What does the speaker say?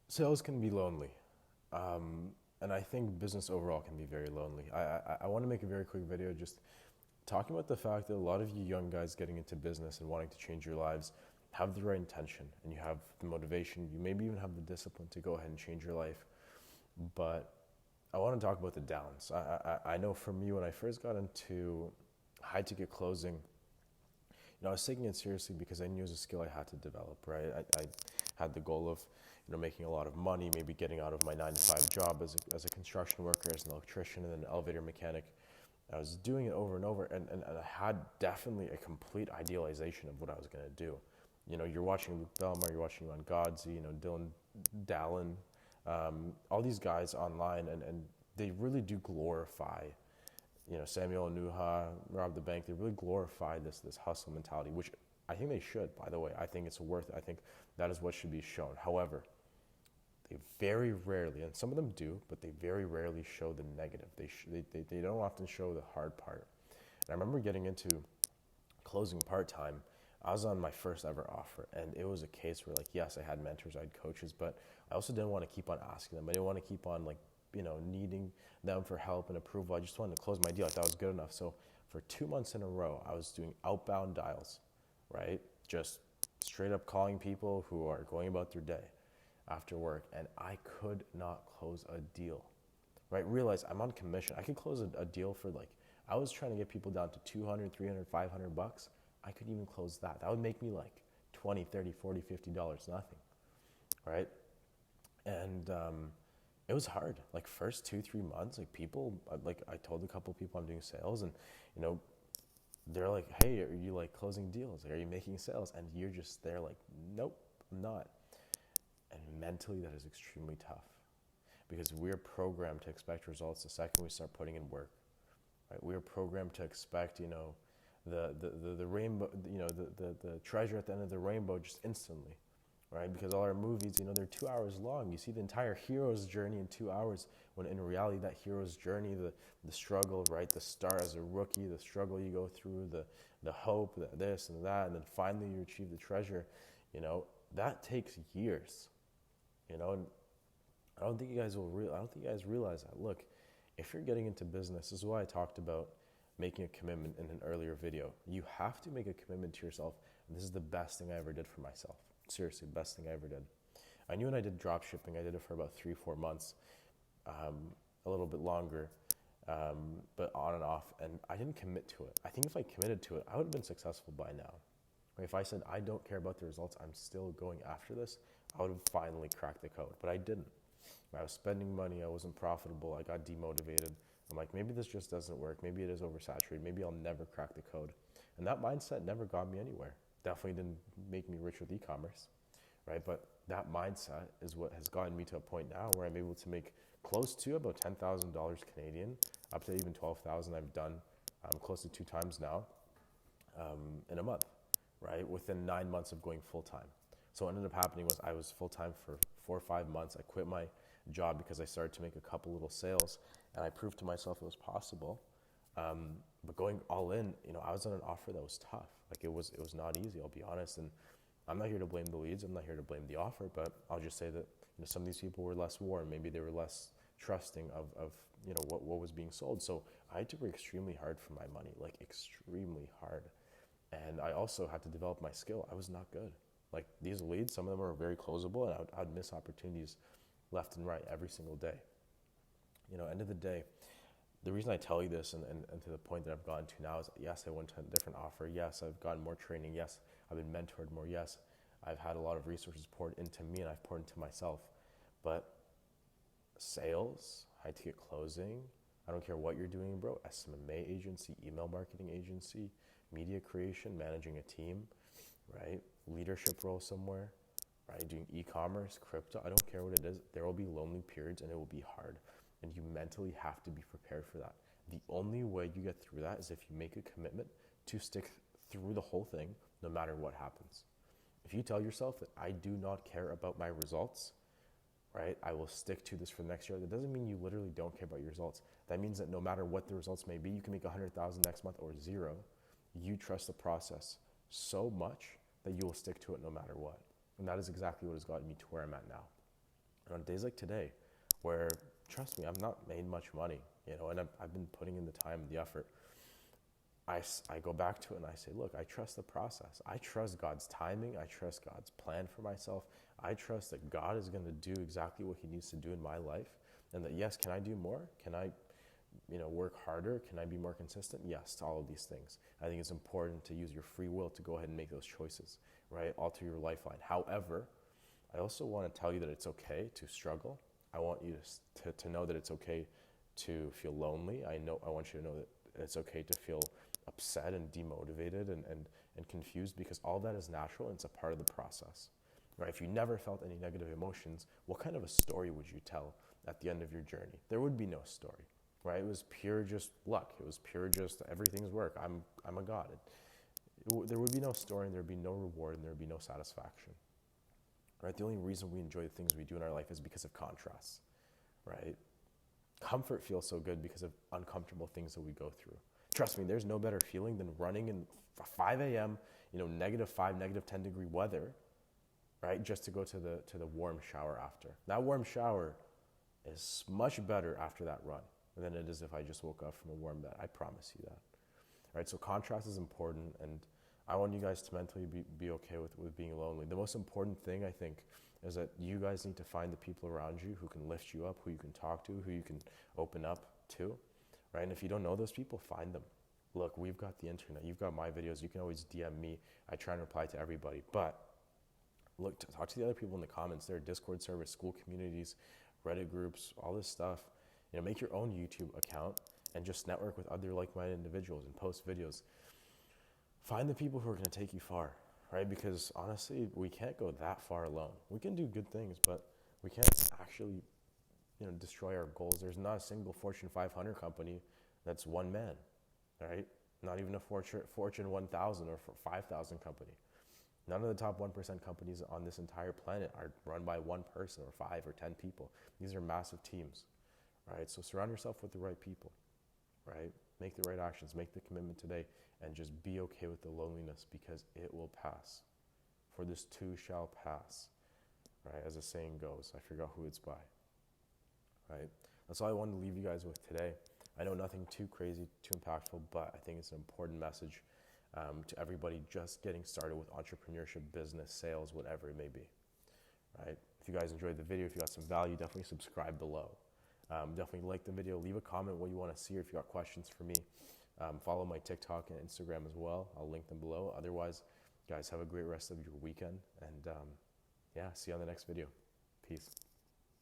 Sales can be lonely. And I think business overall can be very lonely. I want to make a very quick video just talking about the fact that a lot of you young guys getting into business and wanting to change your lives have the right intention and you have the motivation, you maybe even have the discipline to go ahead and change your life. But I want to talk about the downs. I know for me, when I first got into high ticket closing, I was taking it seriously because I knew it was a skill I had to develop, right? I had the goal of, making a lot of money, maybe getting out of my 9 to 5 job as a construction worker, as an electrician, and then an elevator mechanic. I was doing it over and over, and I had definitely a complete idealization of what I was going to do. You're watching Luke Belmar, you're watching Ivan Godzi, Dylan Dallin, all these guys online, and they really do glorify Samuel Nuha, Rob the Bank, they really glorify this hustle mentality, which I think they should, by the way. I think it's worth it. I think that is what should be shown. However, they very rarely, and some of them do, but they very rarely show the negative. They don't often show the hard part. And I remember getting into closing part-time. I was on my first ever offer, and it was a case where, like, yes, I had mentors, I had coaches, but I also didn't want to keep on asking them. I didn't want to keep on, like, needing them for help and approval. I just wanted to close my deal. I thought it was good enough. So for 2 months in a row, I was doing outbound dials, right? Just straight up calling people who are going about their day after work, and I could not close a deal, right? Realize I'm on commission. I could close a deal for, like, I was trying to get people down to 200, 300, $500. I couldn't even close that. That would make me like 20, 30, 40, $50, nothing, right? And it was hard. Like, first 2, 3 months, like, people, like, I told a couple of people I'm doing sales, and they're like, hey, are you, like, closing deals? Like, are you making sales? And you're just there like, nope, I'm not. And mentally, that is extremely tough because we're programmed to expect results the second we start putting in work, right? We're programmed to expect, the rainbow, the treasure at the end of the rainbow just instantly, right? Because all our movies, they're 2 hours long. You see the entire hero's journey in 2 hours, when in reality, that hero's journey, the struggle, right? The start as a rookie, the struggle you go through, the hope, this and that, and then finally you achieve the treasure, that takes years, and I don't think you guys realize that. Look, if you're getting into business, this is why I talked about making a commitment in an earlier video. You have to make a commitment to yourself. And this is the best thing I ever did for myself. Seriously, best thing I ever did. I knew when I did drop shipping, I did it for about 3, 4 months, a little bit longer, but on and off. And I didn't commit to it. I think if I committed to it, I would have been successful by now. If I said, I don't care about the results, I'm still going after this, I would have finally cracked the code. But I didn't. I was spending money, I wasn't profitable, I got demotivated. I'm like, maybe this just doesn't work, maybe it is oversaturated, maybe I'll never crack the code. And that mindset never got me anywhere. Definitely didn't make me rich with e-commerce, right? But that mindset is what has gotten me to a point now where I'm able to make close to about $10,000 Canadian, up to even 12,000 I've done close to 2 times now in a month, right? Within 9 months of going full-time. So what ended up happening was I was full-time for 4 or 5 months. I quit my job because I started to make a couple little sales, and I proved to myself it was possible. But going all in, I was on an offer that was tough. Like, it was not easy, I'll be honest. And I'm not here to blame the leads. I'm not here to blame the offer, but I'll just say that some of these people were less warm. Maybe they were less trusting of what was being sold. So I had to work extremely hard for my money, like extremely hard. And I also had to develop my skill. I was not good. Like, these leads, some of them were very closable, and I'd miss opportunities left and right every single day. End of the day, the reason I tell you this and to the point that I've gotten to now is, yes, I went to a different offer. Yes, I've gotten more training. Yes, I've been mentored more. Yes, I've had a lot of resources poured into me, and I've poured into myself. But sales, high ticket closing, I don't care what you're doing, bro. SMMA agency, email marketing agency, media creation, managing a team, right? Leadership role somewhere, right? Doing e-commerce, crypto, I don't care what it is. There will be lonely periods and it will be hard. And you mentally have to be prepared for that. The only way you get through that is if you make a commitment to stick through the whole thing, no matter what happens. If you tell yourself that I do not care about my results, right, I will stick to this for the next year, that doesn't mean you literally don't care about your results. That means that no matter what the results may be, you can make 100,000 next month or zero. You trust the process so much that you will stick to it no matter what. And that is exactly what has gotten me to where I'm at now. And on days like today, where, trust me, I've not made much money, and I've been putting in the time and the effort, I go back to it and I say, look, I trust the process. I trust God's timing. I trust God's plan for myself. I trust that God is going to do exactly what he needs to do in my life. And that, yes, can I do more? Can I, work harder? Can I be more consistent? Yes, to all of these things. I think it's important to use your free will to go ahead and make those choices, right? Alter your lifeline. However, I also want to tell you that it's okay to struggle. I want you to know that it's okay to feel lonely. I want you to know that it's okay to feel upset and demotivated and confused, because all that is natural and it's a part of the process, right? If you never felt any negative emotions, what kind of a story would you tell at the end of your journey? There would be no story, right? It was pure just luck. It was pure just everything's work. I'm a god. There would be no story, and there would be no reward, and there would be no satisfaction, right? The only reason we enjoy the things we do in our life is because of contrasts, right? Comfort feels so good because of uncomfortable things that we go through. Trust me, there's no better feeling than running in 5 a.m., -5, -10 degree weather, right? Just to go to the warm shower after. That warm shower is much better after that run than it is if I just woke up from a warm bed. I promise you that. All right, so contrast is important, and I want you guys to mentally be okay with being lonely. The most important thing, I think, is that you guys need to find the people around you who can lift you up, who you can talk to, who you can open up to, right? And if you don't know those people, find them. Look, we've got the internet. You've got my videos. You can always DM me. I try and reply to everybody. But look, talk to the other people in the comments. There are Discord servers, school communities, Reddit groups, all this stuff. Make your own YouTube account and just network with other like-minded individuals and post videos. Find the people who are going to take you far, right? Because honestly, we can't go that far alone. We can do good things, but we can't actually, destroy our goals. There's not a single Fortune 500 company that's one man, right? Not even a Fortune 1000 or 5,000 company. None of the top 1% companies on this entire planet are run by one person or 5 or 10 people. These are massive teams, right? So surround yourself with the right people, right? Make the right actions, make the commitment today, and just be okay with the loneliness, because it will pass. For this too shall pass, right? As the saying goes. I forgot who it's by, right? That's all I wanted to leave you guys with today. I know nothing too crazy, too impactful, but I think it's an important message to everybody just getting started with entrepreneurship, business, sales, whatever it may be, right? If you guys enjoyed the video, if you got some value, definitely subscribe below. Definitely like the video, leave a comment what you want to see, or if you got questions for me. Follow my TikTok and Instagram as well. I'll link them below. Otherwise, guys, have a great rest of your weekend, and see you on the next video. Peace.